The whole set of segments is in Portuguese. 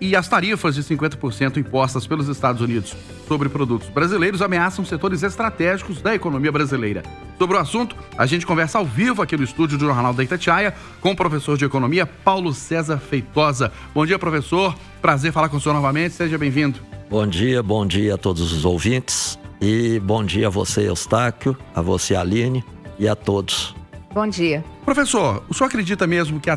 E as tarifas de 50% impostas pelos Estados Unidos sobre produtos brasileiros ameaçam setores estratégicos da economia brasileira. Sobre o assunto, a gente conversa ao vivo aqui no estúdio do Jornal da Itatiaia com o professor de economia Paulo César Feitosa. Bom dia, professor. Prazer falar com o senhor novamente. Seja bem-vindo. Bom dia a todos os ouvintes e bom dia a você, Eustáquio, a você, Aline, e a todos. Bom dia. Professor, o senhor acredita mesmo que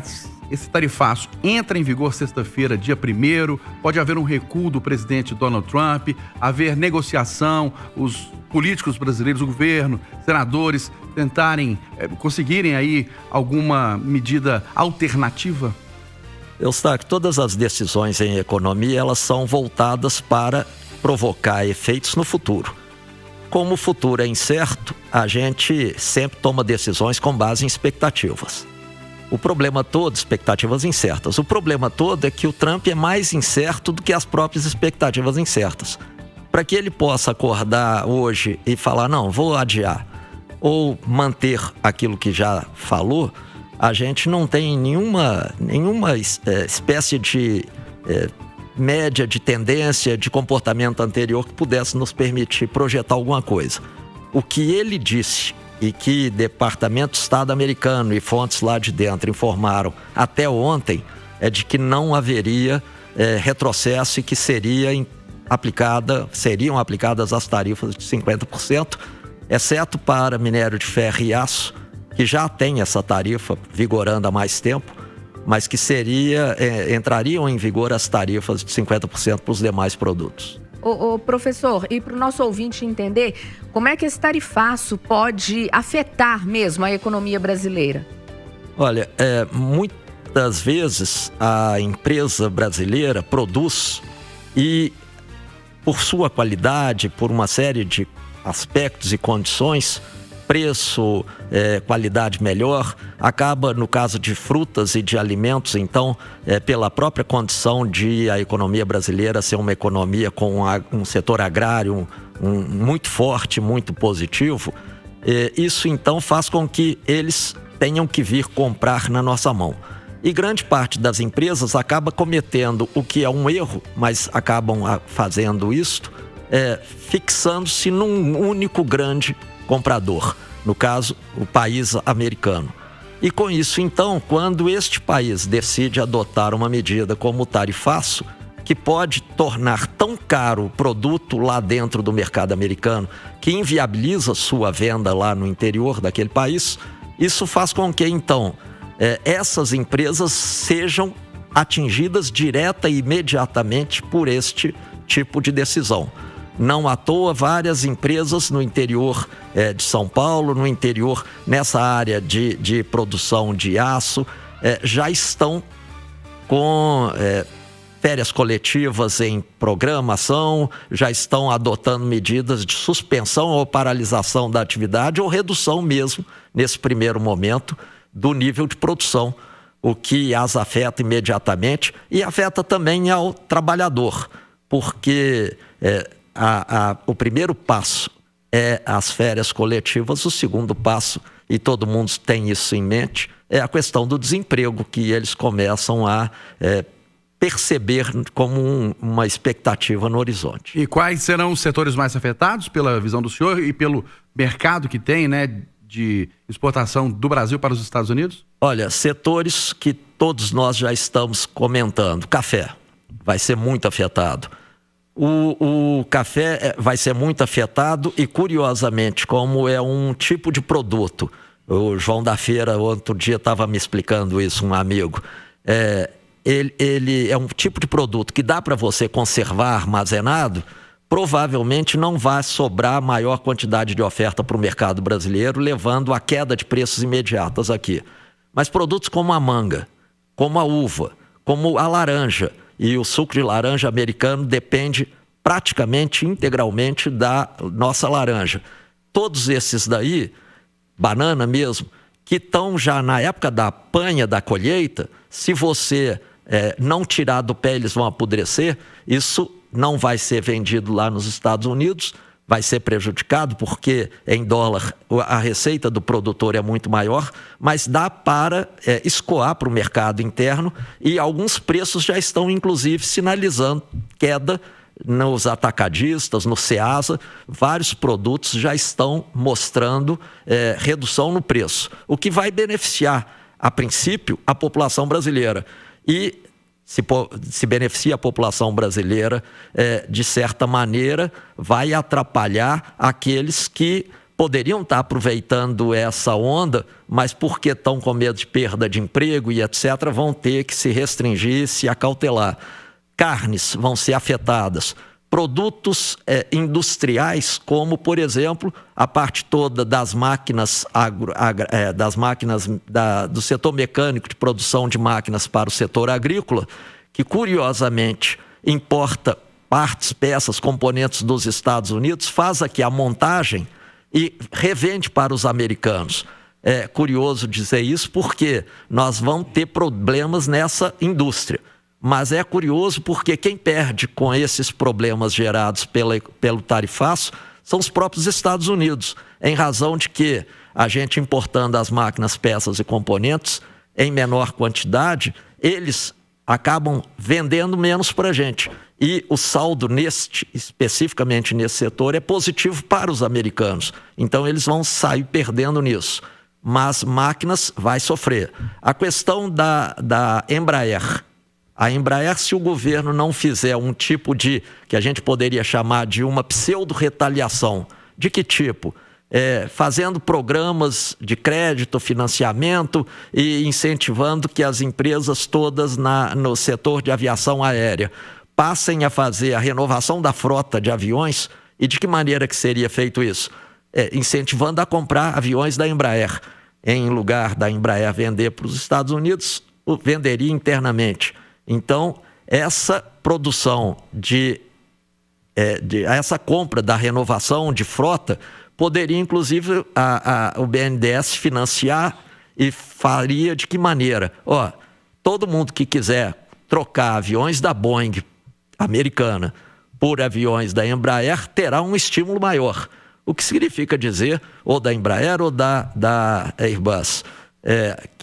esse tarifaço entra em vigor sexta-feira, dia 1º? Pode haver um recuo do presidente Donald Trump, haver negociação, os políticos brasileiros, o governo, senadores tentarem, conseguirem aí alguma medida alternativa? Eustáquio, todas as decisões em economia, elas são voltadas para provocar efeitos no futuro. Como o futuro é incerto, a gente sempre toma decisões com base em expectativas. O problema todo, expectativas incertas. O problema todo é que o Trump é mais incerto do que as próprias expectativas incertas. Para que ele possa acordar hoje e falar, não, vou adiar, ou manter aquilo que já falou, a gente não tem nenhuma espécie de média de tendência de comportamento anterior que pudesse nos permitir projetar alguma coisa. O que ele disse e que Departamento de Estado americano e fontes lá de dentro informaram até ontem é de que não haveria retrocesso e que seriam aplicadas as tarifas de 50%, exceto para minério de ferro e aço, que já tem essa tarifa vigorando há mais tempo, mas que entrariam em vigor as tarifas de 50% para os demais produtos. Professor, e para o nosso ouvinte entender, como é que esse tarifaço pode afetar mesmo a economia brasileira? Olha, muitas vezes a empresa brasileira produz e, por sua qualidade, por uma série de aspectos e condições, preço, qualidade melhor, acaba no caso de frutas e de alimentos, então, pela própria condição de a economia brasileira ser uma economia com um setor agrário muito forte, muito positivo, isso então faz com que eles tenham que vir comprar na nossa mão. E grande parte das empresas acaba cometendo o que é um erro, mas acabam fazendo isto, fixando-se num único grande comprador, no caso, o país americano. E com isso, então, quando este país decide adotar uma medida como o tarifaço, que pode tornar tão caro o produto lá dentro do mercado americano, que inviabiliza sua venda lá no interior daquele país, isso faz com que, então, essas empresas sejam atingidas direta e imediatamente por este tipo de decisão. Não à toa, várias empresas no interior de São Paulo, no interior, nessa área de produção de aço, já estão com férias coletivas em programação, já estão adotando medidas de suspensão ou paralisação da atividade ou redução mesmo, nesse primeiro momento, do nível de produção, o que as afeta imediatamente e afeta também ao trabalhador, porque o primeiro passo é as férias coletivas, o segundo passo, e todo mundo tem isso em mente, é a questão do desemprego, que eles começam a perceber como uma expectativa no horizonte. E quais serão os setores mais afetados pela visão do senhor e pelo mercado que tem, de exportação do Brasil para os Estados Unidos? Olha, setores que todos nós já estamos comentando. Café vai ser muito afetado. O café vai ser muito afetado e, curiosamente, como é um tipo de produto, o João da Feira outro dia estava me explicando isso, um amigo, ele é um tipo de produto que dá para você conservar armazenado, provavelmente não vai sobrar maior quantidade de oferta para o mercado brasileiro, levando a queda de preços imediatas aqui. Mas produtos como a manga, como a uva, como a laranja, e o suco de laranja americano depende praticamente integralmente da nossa laranja. Todos esses daí, banana mesmo, que estão já na época da apanha, da colheita, se você não tirar do pé, eles vão apodrecer. Isso não vai ser vendido lá nos Estados Unidos, vai ser prejudicado, porque em dólar a receita do produtor é muito maior, mas dá para escoar para o mercado interno, e alguns preços já estão, inclusive, sinalizando queda nos atacadistas, no Ceasa. Vários produtos já estão mostrando redução no preço, o que vai beneficiar, a princípio, a população brasileira. E se beneficia a população brasileira, de certa maneira, vai atrapalhar aqueles que poderiam estar aproveitando essa onda, mas porque estão com medo de perda de emprego e etc., vão ter que se restringir, se acautelar. Carnes vão ser afetadas. Produtos industriais, como, por exemplo, a parte toda das máquinas, do setor mecânico de produção de máquinas para o setor agrícola, que, curiosamente, importa partes, peças, componentes dos Estados Unidos, faz aqui a montagem e revende para os americanos. É curioso dizer isso porque nós vamos ter problemas nessa indústria. Mas é curioso porque quem perde com esses problemas gerados pelo tarifaço são os próprios Estados Unidos, em razão de que a gente importando as máquinas, peças e componentes em menor quantidade, eles acabam vendendo menos para a gente. E o saldo especificamente nesse setor é positivo para os americanos. Então eles vão sair perdendo nisso. Mas máquinas vai sofrer. A questão da Embraer. A Embraer, se o governo não fizer um tipo de, que a gente poderia chamar de uma pseudo-retaliação, de que tipo? Fazendo programas de crédito, financiamento e incentivando que as empresas todas no setor de aviação aérea passem a fazer a renovação da frota de aviões. E de que maneira que seria feito isso? Incentivando a comprar aviões da Embraer. Em lugar da Embraer vender para os Estados Unidos, venderia internamente. Então, essa produção essa compra da renovação de frota poderia, inclusive, o BNDES financiar, e faria de que maneira? Todo mundo que quiser trocar aviões da Boeing americana por aviões da Embraer terá um estímulo maior. O que significa dizer, ou da Embraer ou da Airbus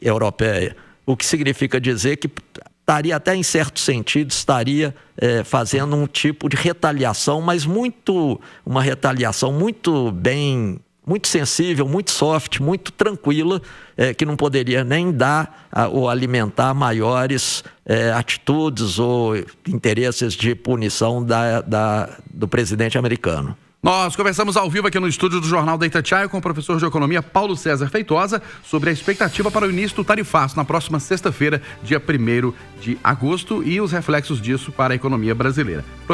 europeia, o que significa dizer que estaria até em certo sentido, fazendo um tipo de retaliação, mas uma retaliação muito sensível, muito soft, muito tranquila, que não poderia nem dar ou alimentar maiores atitudes ou interesses de punição do presidente americano. Nós conversamos ao vivo aqui no estúdio do Jornal da Itatiaia com o professor de Economia Paulo César Feitosa sobre a expectativa para o início do tarifaço na próxima sexta-feira, dia 1º de agosto, e os reflexos disso para a economia brasileira.